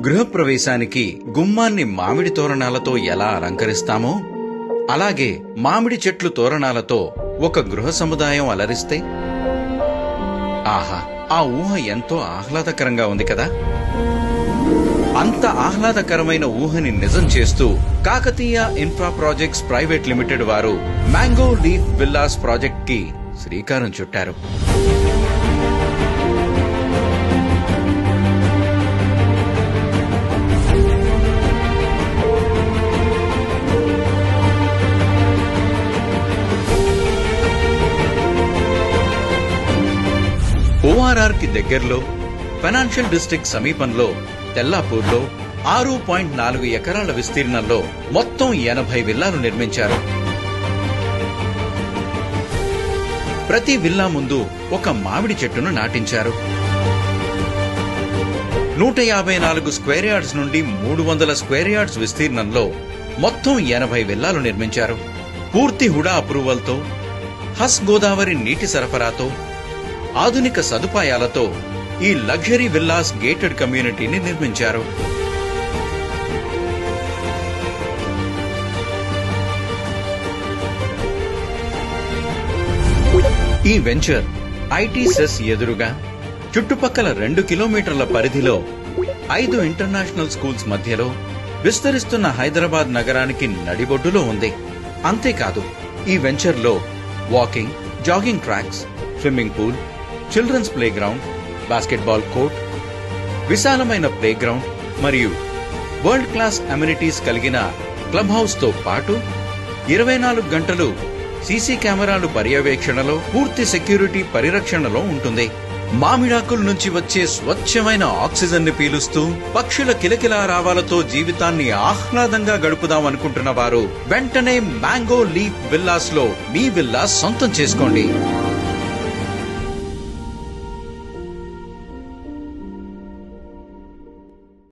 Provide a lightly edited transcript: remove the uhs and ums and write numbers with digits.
గృహప్రవేశానికి గుమ్మాన్ని మామిడి తోరణాలతో ఎలా అలంకరిస్తామో అలాగే మామిడి చెట్లు తోరణాలతో ఒక గృహ సముదాయం అలరిస్తే ఆహా, ఆ ఊహ ఎంతో ఆహ్లాదకరంగా ఉంది కదా. అంత ఆహ్లాదకరమైన ఊహని నిజం చేస్తూ Kakatiya infra projects private limited వారు మ్యాంగో లీఫ్ విల్లాస్ ప్రాజెక్ట్ కి శ్రీకారం చుట్టారు. ORR కి దగ్గరలో ఫైనాన్షియల్ డిస్ట్రిక్ట్ సమీపంలో తెల్లాపూర్లో 6.4 ఎకరాల విస్తీర్ణంలో మొత్తం 80 విల్లాలు నిర్మించారు. ప్రతి విల్లా ముందు ఒక మామిడి చెట్టును నాటించారు. 154 స్క్వేర్ యార్డ్స్ నుండి 300 స్క్వేర్ యార్డ్స్ విస్తీర్ణంలో మొత్తం 80 విల్లాలు నిర్మించారు. పూర్తి హుడా అప్రూవల్తో, హస్ గోదావరి నీటి సరఫరాతో, ఆధునిక సదుపాయాలతో ఈ లగ్జరీ విల్లాస్ గేటెడ్ కమ్యూనిటీని నిర్మించారు. ఈ వెంచర్ ఐటీ సెస్ ఎదురుగా చుట్టుపక్కల 2 కిలోమీటర్ల పరిధిలో 5 ఇంటర్నేషనల్ స్కూల్స్ మధ్యలో విస్తరిస్తున్న హైదరాబాద్ నగరానికి నడిబొడ్డులో ఉంది. అంతేకాదు, ఈ వెంచర్లో walking, jogging tracks, swimming pool, children's play ground, basketball court, విశాలమైన ప్లే గ్రౌండ్ మరియు వరల్డ్ క్లాస్ అమ్యూనిటీస్ కలిగిన క్లబ్ హౌస్ తో పాటు 24 గంటలు సీసీ కెమెరాలు పర్యవేక్షణలో, పూర్తి సెక్యూరిటీ పరిరక్షణలో ఉంటుంది. మామిడాకుల నుంచి వచ్చే స్వచ్ఛమైన ఆక్సిజన్ ని పీలుస్తూ పక్షుల కిలకిలా రావాలతో జీవితాన్ని ఆహ్లాదంగా గడుపుదాం అనుకుంటున్న వారు వెంటనే మ్యాంగో లీఫ్ విల్లాస్ లో మీ విల్లా సొంతం చేసుకోండి.